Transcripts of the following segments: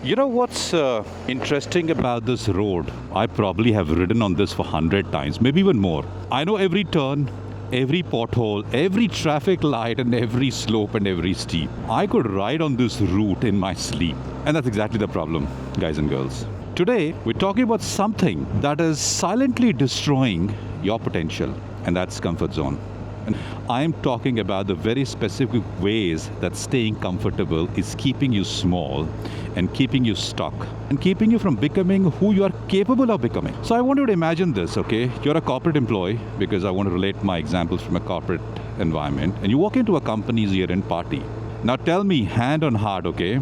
You know what's interesting about this road? I probably have ridden on this for 100 times, maybe even more. I know every turn, every pothole, every traffic light, and every slope and every steep. I could ride on this route in my sleep. And that's exactly the problem, guys and girls. Today, we're talking about something that is silently destroying your potential, and that's comfort zone. And I'm talking about the very specific ways that staying comfortable is keeping you small and keeping you stuck and keeping you from becoming who you are capable of becoming. So I want you to imagine this, okay? You're a corporate employee, because I want to relate my examples from a corporate environment, and you walk into a company's year-end party. Now tell me, hand on heart, okay?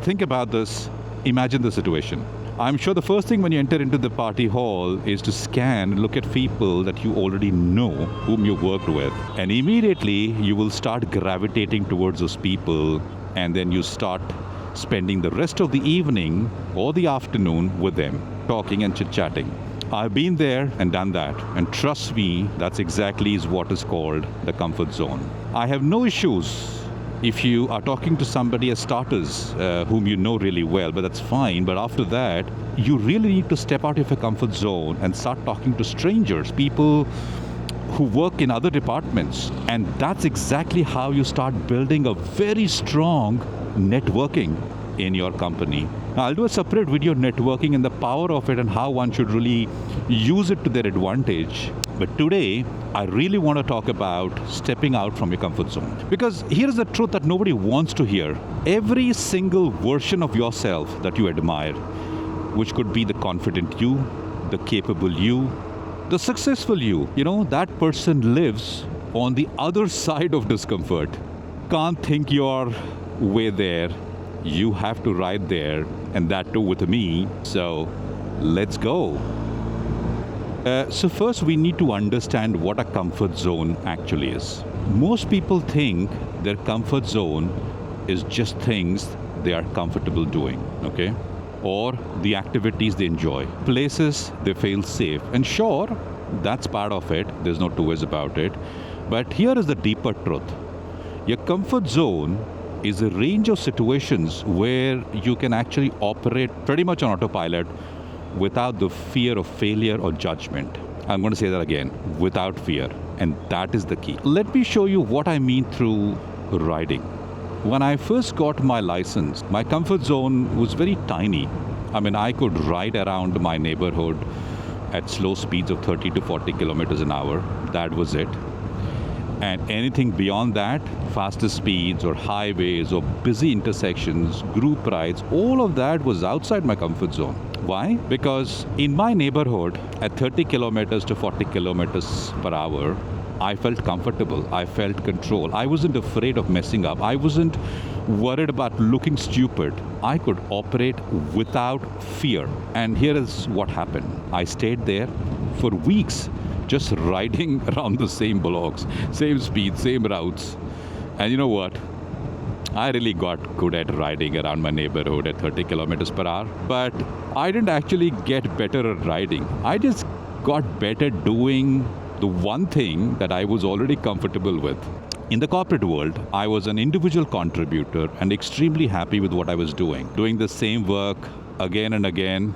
Think about this. Imagine the situation. I'm sure the first thing when you enter into the party hall is to scan, look at people that you already know, whom you worked with. And immediately you will start gravitating towards those people, and then you start spending the rest of the evening or the afternoon with them, talking and chit-chatting. I've been there and done that. And trust me, that's exactly what is called the comfort zone. I have no issues if you are talking to somebody as starters whom you know really well, but that's fine. But after that, you really need to step out of your comfort zone and start talking to strangers, people who work in other departments. And that's exactly how you start building a very strong networking in your company. Now, I'll do a separate video on networking and the power of it and how one should really use it to their advantage. But today, I really want to talk about stepping out from your comfort zone. Because here's the truth that nobody wants to hear. Every single version of yourself that you admire, which could be the confident you, the capable you, the successful you, that person lives on the other side of discomfort. Can't think your way there. You have to ride there, and that too with me. So let's go. So first we need to understand what a comfort zone actually is. Most people think their comfort zone is just things they are comfortable doing, okay? Or the activities they enjoy, places they feel safe. And sure, that's part of it. There's no two ways about it. But here is the deeper truth. Your comfort zone is a range of situations where you can actually operate pretty much on autopilot without the fear of failure or judgment. I'm going to say that again, without fear. And that is the key. Let me show you what I mean through riding. When I first got my license, my comfort zone was very tiny. I could ride around my neighborhood at slow speeds of 30 to 40 kilometers an hour. That was it. And anything beyond that, faster speeds or highways or busy intersections, group rides, all of that was outside my comfort zone. Why? Because in my neighborhood, at 30 kilometers to 40 kilometers per hour, I felt comfortable. I felt control. I wasn't afraid of messing up. I wasn't worried about looking stupid. I could operate without fear. And here is what happened. I stayed there for weeks, just riding around the same blocks, same speed, same routes. And you know what? I really got good at riding around my neighborhood at 30 kilometers per hour. But I didn't actually get better at riding. I just got better doing the one thing that I was already comfortable with. In the corporate world, I was an individual contributor and extremely happy with what I was doing the same work again and again.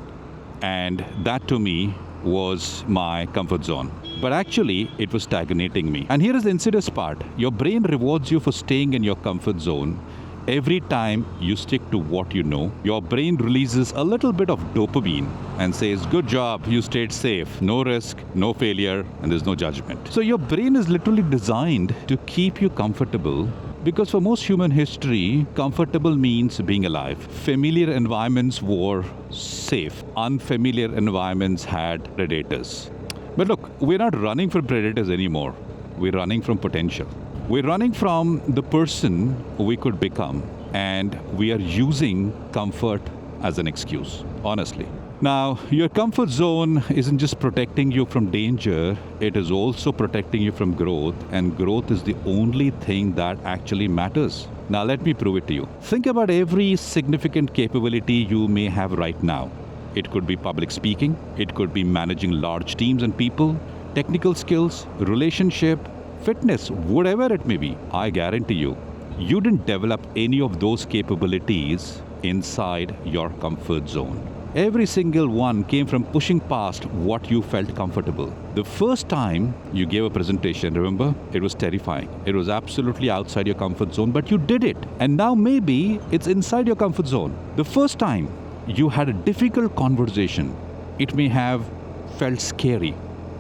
And that to me was my comfort zone. But actually, it was stagnating me. And here is the insidious part. Your brain rewards you for staying in your comfort zone. Every time you stick to what you know, your brain releases a little bit of dopamine and says, good job, you stayed safe. No risk, no failure, and there's no judgment. So your brain is literally designed to keep you comfortable, because for most human history, comfortable means being alive. Familiar environments were safe. Unfamiliar environments had predators. But look, we're not running from predators anymore. We're running from potential. We're running from the person we could become, and we are using comfort as an excuse, honestly. Now, your comfort zone isn't just protecting you from danger, it is also protecting you from growth, and growth is the only thing that actually matters. Now, let me prove it to you. Think about every significant capability you may have right now. It could be public speaking, it could be managing large teams and people, technical skills, relationship, fitness, whatever it may be. I guarantee you, you didn't develop any of those capabilities inside your comfort zone. Every single one came from pushing past what you felt comfortable. The first time you gave a presentation, remember, it was terrifying. It was absolutely outside your comfort zone, but you did it. And now maybe it's inside your comfort zone. The first time you had a difficult conversation, it may have felt scary,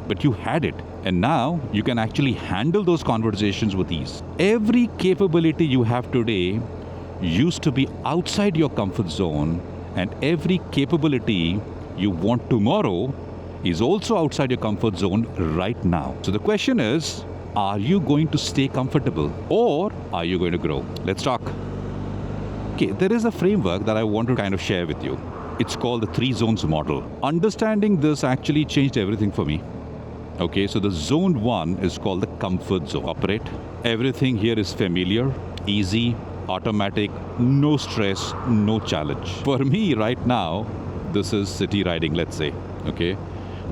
but you had it. And now you can actually handle those conversations with ease. Every capability you have today used to be outside your comfort zone, and every capability you want tomorrow is also outside your comfort zone right now. So the question is, are you going to stay comfortable or are you going to grow? Let's talk. Okay, there is a framework that I want to kind of share with you. It's called the 3 zones model. Understanding this actually changed everything for me. Okay, so the zone 1 is called the comfort zone. Operate. Everything here is familiar, easy, automatic, no stress, no challenge. For me right now, this is city riding, let's say, okay?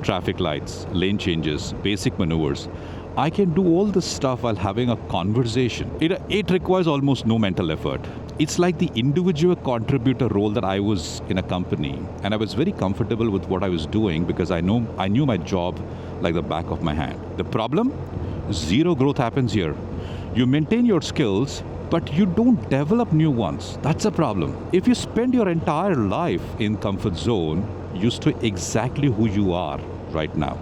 Traffic lights, lane changes, basic maneuvers. I can do all this stuff while having a conversation. It requires almost no mental effort. It's like the individual contributor role that I was in a company, and I was very comfortable with what I was doing because I knew my job like the back of my hand. The problem? Zero growth happens here. You maintain your skills, but you don't develop new ones. That's a problem. If you spend your entire life in comfort zone, you stay exactly who you are right now,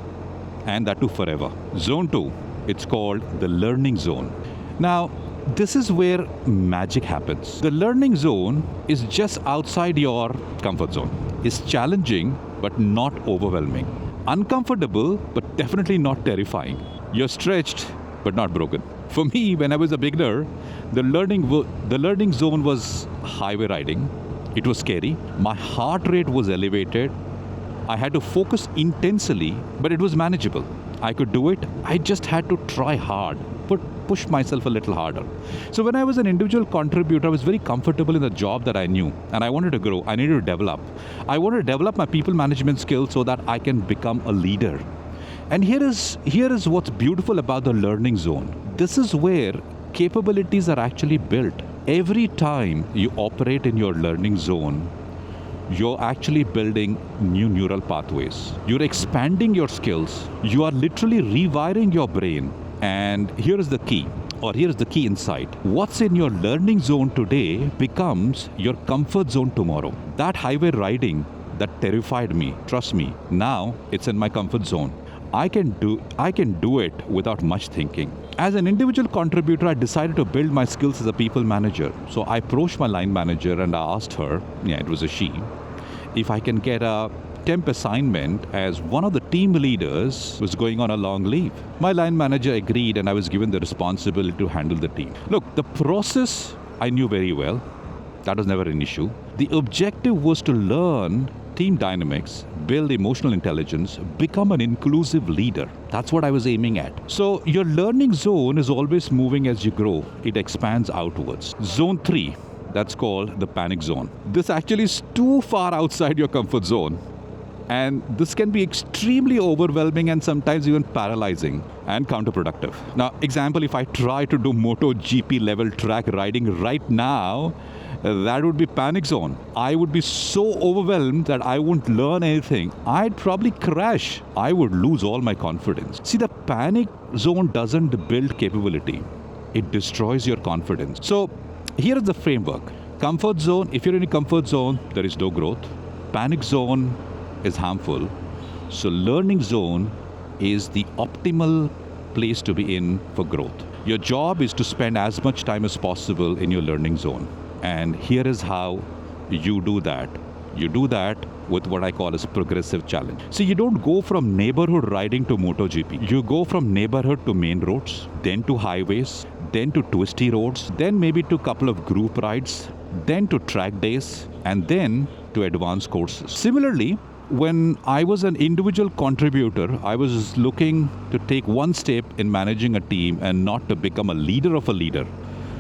and that too forever. Zone 2, it's called the learning zone. Now, this is where magic happens. The learning zone is just outside your comfort zone. It's challenging, but not overwhelming. Uncomfortable, but definitely not terrifying. You're stretched, but not broken. For me, when I was a beginner, the learning zone was highway riding. It was scary. My heart rate was elevated. I had to focus intensely, but it was manageable. I could do it. I just had to try hard, push myself a little harder. So when I was an individual contributor, I was very comfortable in the job that I knew, and I wanted to grow. I needed to develop. I wanted to develop my people management skills so that I can become a leader. And here is what's beautiful about the learning zone. This is where capabilities are actually built. Every time you operate in your learning zone, you're actually building new neural pathways. You're expanding your skills. You are literally rewiring your brain. And here is the key insight. What's in your learning zone today becomes your comfort zone tomorrow. That highway riding that terrified me, trust me, now it's in my comfort zone. I can do it without much thinking. As an individual contributor, I decided to build my skills as a people manager. So I approached my line manager and I asked her, it was a she, if I can get a temp assignment as one of the team leaders was going on a long leave. My line manager agreed and I was given the responsibility to handle the team. Look, the process I knew very well. That was never an issue. The objective was to learn team dynamics, build emotional intelligence, become an inclusive leader. That's what I was aiming at. So your learning zone is always moving as you grow. It expands outwards. Zone 3, that's called the panic zone. This actually is too far outside your comfort zone. And this can be extremely overwhelming and sometimes even paralyzing and counterproductive. Now, example, if I try to do MotoGP level track riding right now, that would be panic zone. I would be so overwhelmed that I wouldn't learn anything. I'd probably crash. I would lose all my confidence. See, the panic zone doesn't build capability. It destroys your confidence. So here is the framework. Comfort zone, if you're in a comfort zone, there is no growth. Panic zone is harmful. So learning zone is the optimal place to be in for growth. Your job is to spend as much time as possible in your learning zone. And here is how you do that. You do that with what I call as progressive challenge. So you don't go from neighborhood riding to MotoGP. You go from neighborhood to main roads, then to highways, then to twisty roads, then maybe to a couple of group rides, then to track days, and then to advanced courses. Similarly, when I was an individual contributor, I was looking to take one step in managing a team and not to become a leader of a leader,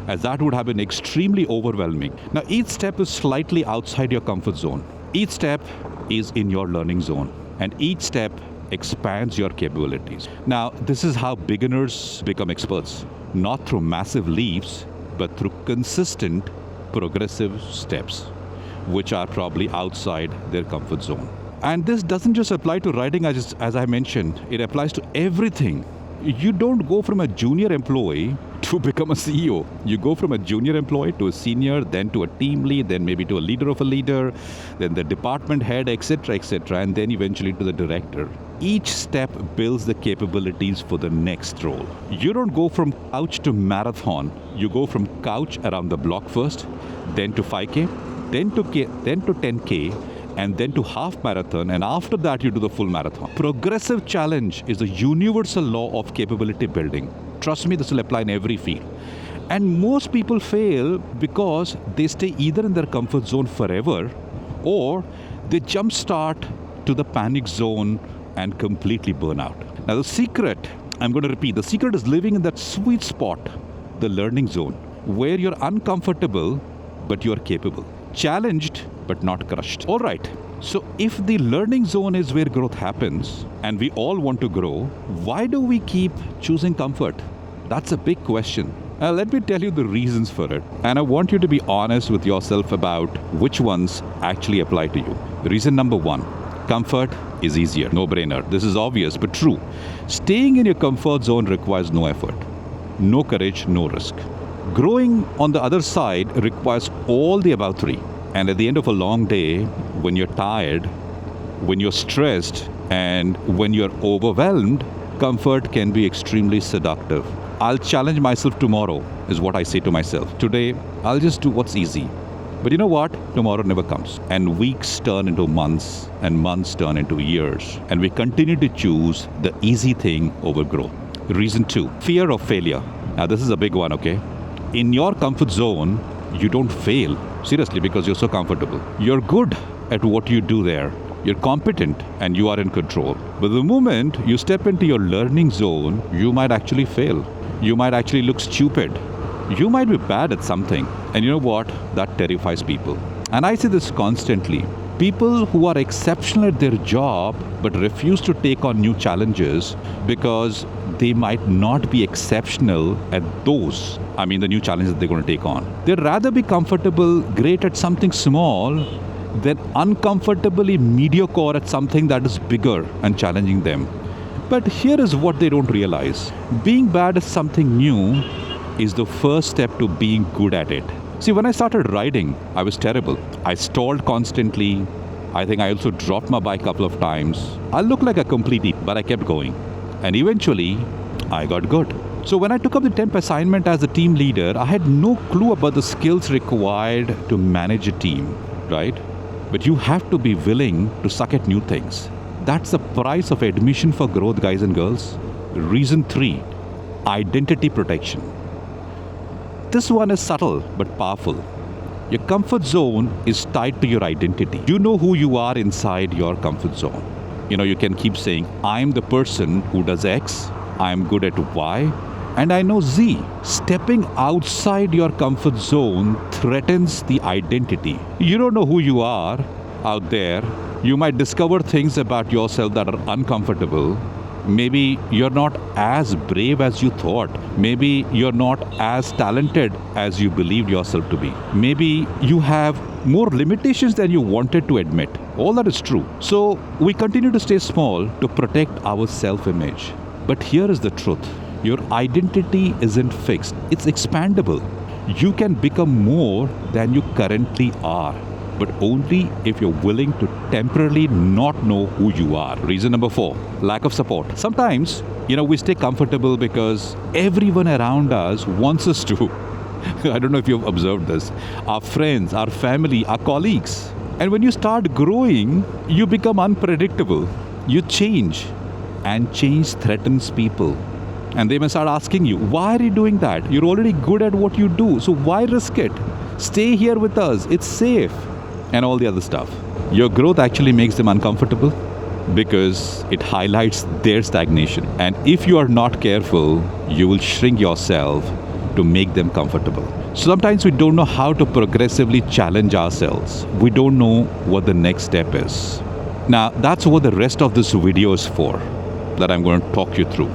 as that would have been extremely overwhelming. Now, each step is slightly outside your comfort zone. Each step is in your learning zone, and each step expands your capabilities. Now, this is how beginners become experts, not through massive leaps, but through consistent, progressive steps. which are probably outside their comfort zone. And this doesn't just apply to writing, as I mentioned, it applies to everything. You don't go from a junior employee to become a CEO. You go from a junior employee to a senior, then to a team lead, then maybe to a leader of a leader, then the department head, etc., and then eventually to the director. Each step builds the capabilities for the next role. You don't go from couch to marathon. You go from couch around the block first, then to 5K, then to 10K, and then to half marathon, and after that you do the full marathon. Progressive challenge is a universal law of capability building. Trust me, this will apply in every field. And most people fail because they stay either in their comfort zone forever, or they jump start to the panic zone and completely burn out. Now the secret, I'm going to repeat, the secret is living in that sweet spot, the learning zone, where you're uncomfortable but you're capable. Challenged but not crushed. All right, so if the learning zone is where growth happens and we all want to grow, why do we keep choosing comfort? That's a big question. Now let me tell you the reasons for it, and I want you to be honest with yourself about which ones actually apply to you. Reason number one, comfort is easier. No brainer. This is obvious but true. Staying in your comfort zone requires no effort, no courage, no risk. Growing on the other side requires all the above three. And at the end of a long day, when you're tired, when you're stressed, and when you're overwhelmed, comfort can be extremely seductive. I'll challenge myself tomorrow, is what I say to myself. Today, I'll just do what's easy. But you know what? Tomorrow never comes. And weeks turn into months, and months turn into years. And we continue to choose the easy thing over growth. Reason two, fear of failure. Now this is a big one, okay? In your comfort zone, you don't fail. Seriously, because you're so comfortable. You're good at what you do there. You're competent and you are in control. But the moment you step into your learning zone, you might actually fail. You might actually look stupid. You might be bad at something. And you know what? That terrifies people. And I see this constantly. People who are exceptional at their job but refuse to take on new challenges because they might not be exceptional at those. The new challenges that they're going to take on. They'd rather be comfortable, great at something small than uncomfortably mediocre at something that is bigger and challenging them. But here is what they don't realize. Being bad at something new is the first step to being good at it. See, when I started riding, I was terrible. I stalled constantly. I think I also dropped my bike a couple of times. I looked like a complete idiot, but I kept going. And eventually, I got good. So when I took up the temp assignment as a team leader, I had no clue about the skills required to manage a team, right? But you have to be willing to suck at new things. That's the price of admission for growth, guys and girls. Reason three, identity protection. This one is subtle but powerful. Your comfort zone is tied to your identity. You know who you are inside your comfort zone. You can keep saying, I'm the person who does X, I'm good at Y, and I know Z. Stepping outside your comfort zone threatens the identity. You don't know who you are out there. You might discover things about yourself that are uncomfortable. Maybe you're not as brave as you thought. Maybe you're not as talented as you believed yourself to be. Maybe you have more limitations than you wanted to admit. All that is true. So we continue to stay small to protect our self-image. But here is the truth. Your identity isn't fixed. It's expandable. You can become more than you currently are, but only if you're willing to temporarily not know who you are. Reason number four, lack of support. Sometimes, we stay comfortable because everyone around us wants us to. I don't know if you've observed this. Our friends, our family, our colleagues. And when you start growing, you become unpredictable. You change. And change threatens people. And they may start asking you, why are you doing that? You're already good at what you do. So why risk it? Stay here with us. It's safe. And all the other stuff. Your growth actually makes them uncomfortable because it highlights their stagnation. And if you are not careful, you will shrink yourself to make them comfortable. Sometimes we don't know how to progressively challenge ourselves. We don't know what the next step is. Now, that's what the rest of this video is for, that I'm going to talk you through.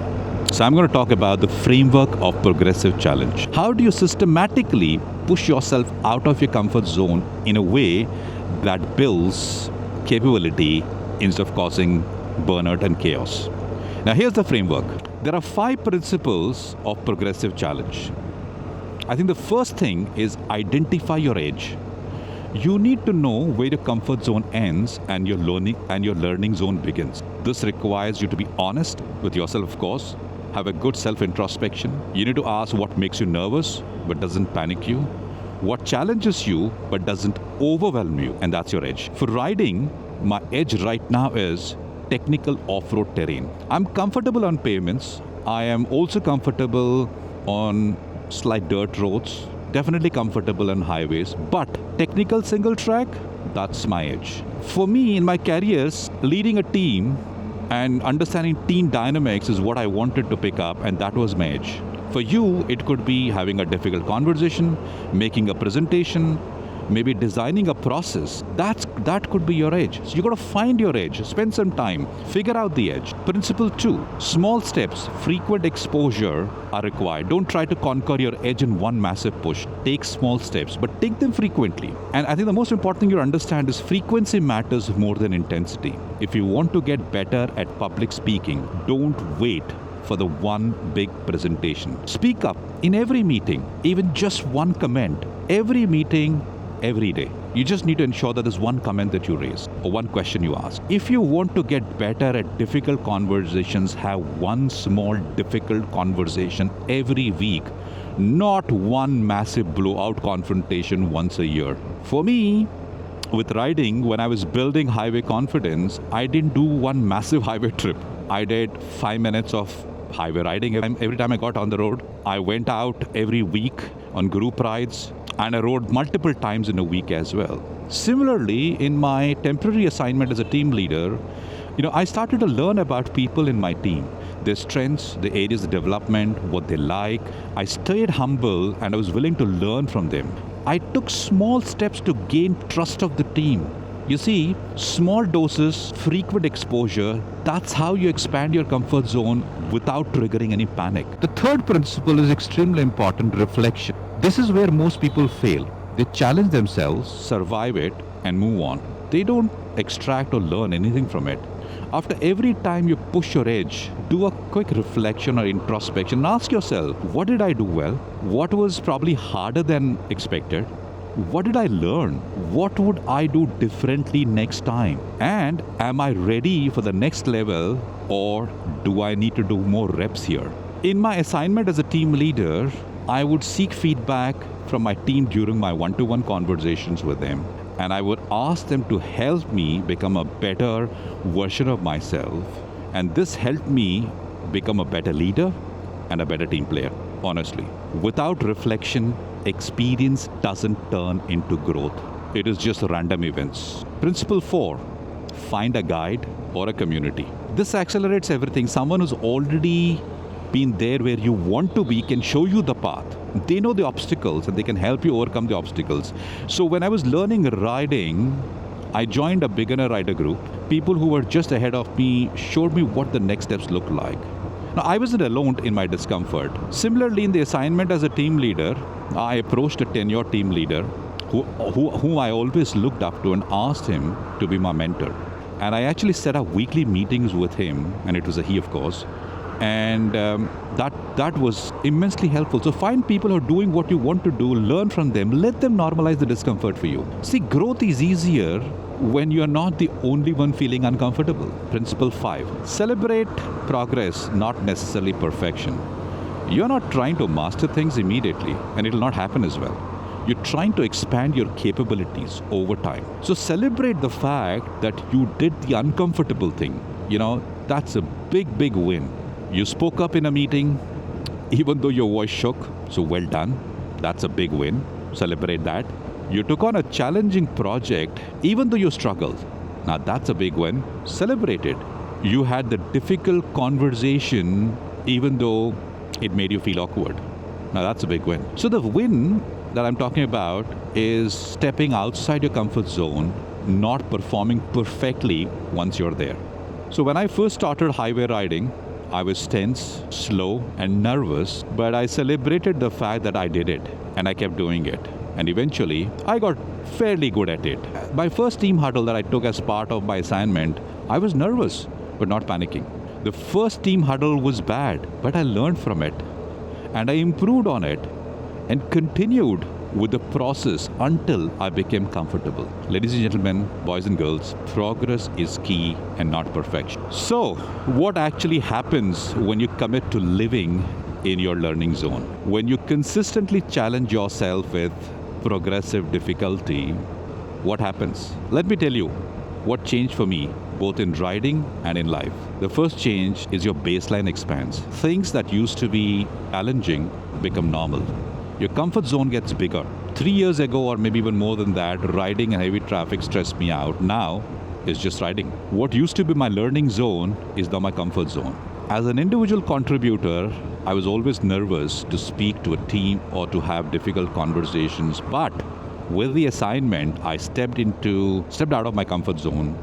So I'm going to talk about the framework of progressive challenge. How do you systematically push yourself out of your comfort zone in a way that builds capability instead of causing burnout and chaos. Now, here's the framework. There are 5 principles of progressive challenge. I think the first thing is identify your edge. You need to know where your comfort zone ends and your learning zone begins. This requires you to be honest with yourself, of course. Have a good self-introspection. You need to ask what makes you nervous but doesn't panic you. What challenges you but doesn't overwhelm you, and that's your edge. For riding, my edge right now is technical off-road terrain. I'm comfortable on pavements. I am also comfortable on slight dirt roads. Definitely comfortable on highways. But technical single track, that's my edge. For me, in my careers, leading a team and understanding team dynamics is what I wanted to pick up, and that was my edge. For you, it could be having a difficult conversation, making a presentation, maybe designing a process. That could be your edge. So you got to find your edge, spend some time, figure out the edge. Principle 2, small steps, frequent exposure are required. Don't try to conquer your edge in one massive push. Take small steps, but take them frequently. And I think the most important thing you understand is frequency matters more than intensity. If you want to get better at public speaking, don't wait for the one big presentation. Speak up in every meeting, even just one comment. Every meeting, every day. You just need to ensure that there's one comment that you raise or one question you ask. If you want to get better at difficult conversations, have one small difficult conversation every week, not one massive blowout confrontation once a year. For me, with riding, when I was building highway confidence, I didn't do one massive highway trip. I did 5 minutes of highway riding every time I got on the road. I went out every week on group rides, and I rode multiple times in a week as well. Similarly, in my temporary assignment as a team leader, I started to learn about people in my team, their strengths, the areas of development, what they like. I stayed humble and I was willing to learn from them. I took small steps to gain trust of the team. You see, small doses, frequent exposure, that's how you expand your comfort zone without triggering any panic. The third principle is extremely important, reflection. This is where most people fail. They challenge themselves, survive it, and move on. They don't extract or learn anything from it. After every time you push your edge, do a quick reflection or introspection and ask yourself, what did I do well? What was probably harder than expected? What did I learn? What would I do differently next time? And am I ready for the next level, or do I need to do more reps here? In my assignment as a team leader, I would seek feedback from my team during my one-to-one conversations with them. And I would ask them to help me become a better version of myself. And this helped me become a better leader and a better team player, honestly. Without reflection, experience doesn't turn into growth. It is just random events. Principle 4, find a guide or a community. This accelerates everything. Someone who's already been there where you want to be can show you the path. They know the obstacles and they can help you overcome the obstacles. So when I was learning riding, I joined a beginner rider group. People who were just ahead of me showed me what the next steps looked like. Now, I wasn't alone in my discomfort. Similarly, in the assignment as a team leader, I approached a tenured team leader whom I always looked up to and asked him to be my mentor. And I actually set up weekly meetings with him, and it was a he, of course. And that was immensely helpful. So find people who are doing what you want to do, learn from them, let them normalize the discomfort for you. See, growth is easier when you're not the only one feeling uncomfortable. Principle 5, celebrate progress, not necessarily perfection. You're not trying to master things immediately, and it'll not happen as well. You're trying to expand your capabilities over time. So celebrate the fact that you did the uncomfortable thing. That's a big, big win. You spoke up in a meeting, even though your voice shook, so well done. That's a big win. Celebrate that. You took on a challenging project, even though you struggled. Now that's a big win. Celebrate it. You had the difficult conversation, even though it made you feel awkward. Now that's a big win. So the win that I'm talking about is stepping outside your comfort zone, not performing perfectly once you're there. So when I first started highway riding, I was tense, slow, and nervous, but I celebrated the fact that I did it and I kept doing it. And eventually, I got fairly good at it. My first team huddle that I took as part of my assignment, I was nervous, but not panicking. The first team huddle was bad, but I learned from it and I improved on it and continued with the process until I became comfortable. Ladies and gentlemen, boys and girls, progress is key and not perfection. So, what actually happens when you commit to living in your learning zone? When you consistently challenge yourself with progressive difficulty, what happens? Let me tell you what changed for me, both in riding and in life. The first change is your baseline expands. Things that used to be challenging become normal. Your comfort zone gets bigger. 3 years ago, or maybe even more than that, riding in heavy traffic stressed me out. Now, it's just riding. What used to be my learning zone is now my comfort zone. As an individual contributor, I was always nervous to speak to a team or to have difficult conversations. But with the assignment, I stepped out of my comfort zone.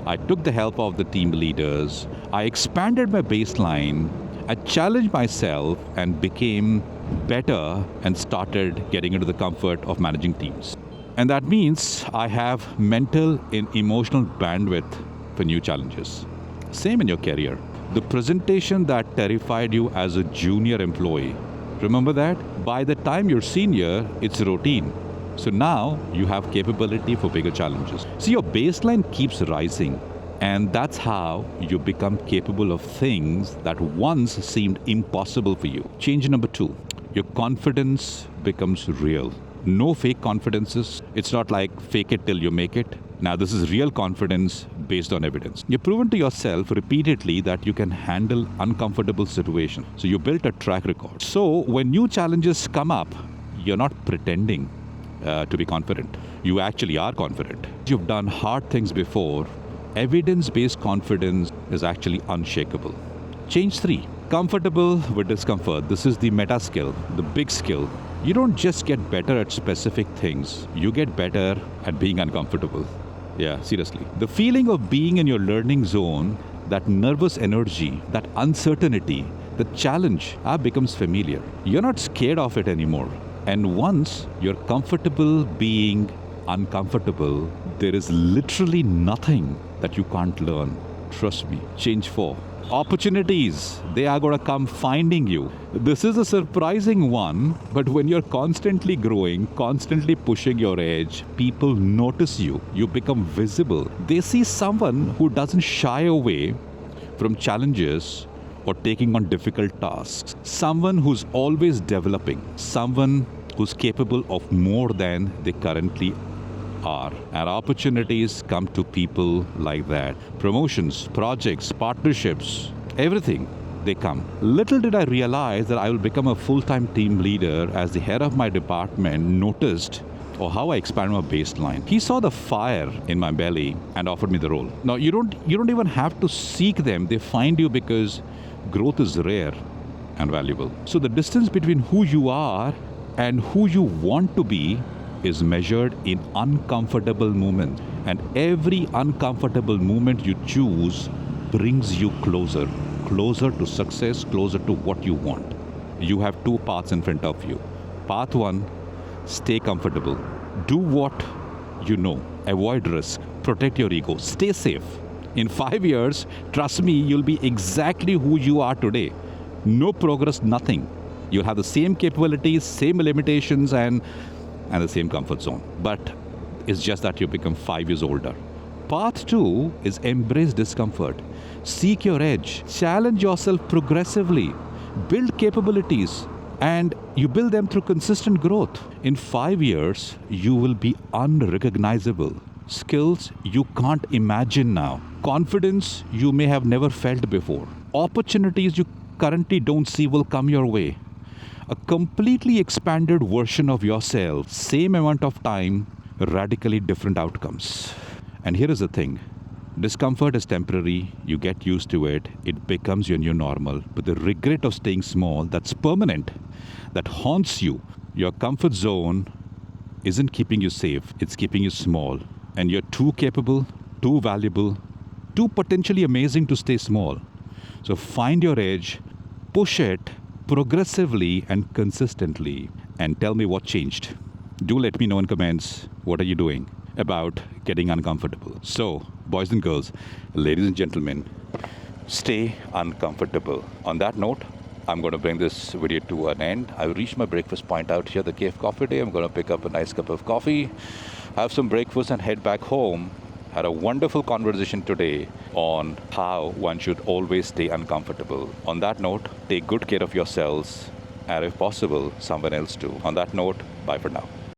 I took the help of the team leaders. I expanded my baseline. I challenged myself and became better and started getting into the comfort of managing teams. And that means I have mental and emotional bandwidth for new challenges. Same in your career. The presentation that terrified you as a junior employee, remember that? By the time you're senior, it's routine. So now you have capability for bigger challenges. So your baseline keeps rising. And that's how you become capable of things that once seemed impossible for you. Change number 2, your confidence becomes real. No fake confidences. It's not like fake it till you make it. Now this is real confidence based on evidence. You've proven to yourself repeatedly that you can handle uncomfortable situations. So you built a track record. So when new challenges come up, you're not pretending to be confident. You actually are confident. You've done hard things before. Evidence-based confidence is actually unshakable. Change 3, comfortable with discomfort. This is the meta skill, the big skill. You don't just get better at specific things, you get better at being uncomfortable. Yeah, seriously. The feeling of being in your learning zone, that nervous energy, that uncertainty, the challenge becomes familiar. You're not scared of it anymore. And once you're comfortable being uncomfortable, there is literally nothing that you can't learn. Trust me. Change 4. Opportunities, they are going to come finding you. This is a surprising one, but when you're constantly growing, constantly pushing your edge, people notice you. You become visible. They see someone who doesn't shy away from challenges or taking on difficult tasks. Someone who's always developing. Someone who's capable of more than they currently are. And opportunities come to people like that. Promotions, projects, partnerships, everything, they come. Little did I realize that I will become a full-time team leader as the head of my department noticed how I expanded my baseline. He saw the fire in my belly and offered me the role. Now, you don't even have to seek them. They find you because growth is rare and valuable. So the distance between who you are and who you want to be is measured in uncomfortable moments. And every uncomfortable moment you choose brings you closer to success, closer to what you want. You have 2 paths in front of you. Path 1, stay comfortable. Do what you know. Avoid risk. Protect your ego. Stay safe. In 5 years, trust me, you'll be exactly who you are today. No progress, nothing. You'll have the same capabilities, same limitations, and the same comfort zone. But it's just that you become 5 years older. Path 2 is embrace discomfort. Seek your edge. Challenge yourself progressively. Build capabilities. And you build them through consistent growth. In 5 years, you will be unrecognizable. Skills you can't imagine now. Confidence you may have never felt before. Opportunities you currently don't see will come your way. A completely expanded version of yourself, same amount of time, radically different outcomes. And here is the thing. Discomfort is temporary, you get used to it, it becomes your new normal. But the regret of staying small, that's permanent, that haunts you. Your comfort zone isn't keeping you safe, it's keeping you small. And you're too capable, too valuable, too potentially amazing to stay small. So find your edge, push it progressively and consistently, and tell me what changed. Do let me know in comments what are you doing about getting uncomfortable. So, boys and girls, ladies and gentlemen, stay uncomfortable. On that note, I'm going to bring this video to an end. I've reached my breakfast point out here, the Cave Coffee Day. I'm going to pick up a nice cup of coffee, have some breakfast, and head back home. Had a wonderful conversation today on how one should always stay uncomfortable. On that note, take good care of yourselves, and if possible, someone else too. On that note, bye for now.